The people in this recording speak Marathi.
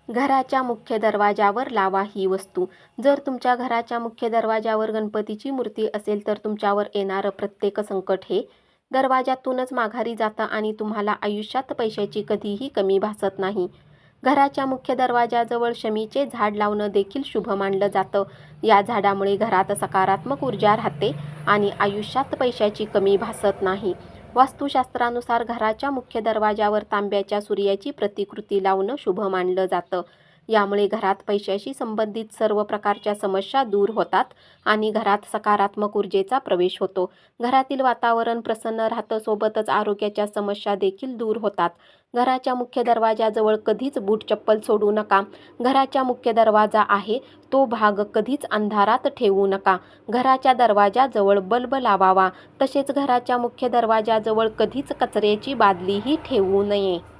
घराच्या मुख्य दरवाजावर लावा ही वस्तू. जर तुमच्या घराच्या मुख्य दरवाजावर गणपतीची मूर्ती असेल तर तुमच्यावर येणारं प्रत्येक संकट हे दरवाजातूनच माघारी जातं आणि तुम्हाला आयुष्यात पैशाची कधीही कमी भासत नाही. घराच्या मुख्य दरवाजाजवळ शमीचे झाड लावणं देखील शुभ मानलं जातं. या झाडामुळे घरात सकारात्मक ऊर्जा राहते आणि आयुष्यात पैशाची कमी भासत नाही. वास्तुशास्त्रानुसार घराच्या मुख्य दरवाजावर तांब्याच्या सूर्याची प्रतिकृती लावणं शुभ मानलं जातं. यामुळे घरात पैशाशी संबंधित सर्व प्रकारच्या समस्या दूर होतात आणि घरात सकारात्मक ऊर्जेचा प्रवेश होतो. घरातील वातावरण प्रसन्न राहतं, सोबतच आरोग्याच्या समस्या देखील दूर होतात. घराच्या मुख्य दरवाजाजवळ कधीच बूट चप्पल सोडू नका. घराच्या मुख्य दरवाजा आहे तो भाग कधीच अंधारात ठेवू नका. घराच्या दरवाजाजवळ बल्ब लावावा. तसेच घराच्या मुख्य दरवाजाजवळ कधीच कचऱ्याची बादलीही ठेवू नये.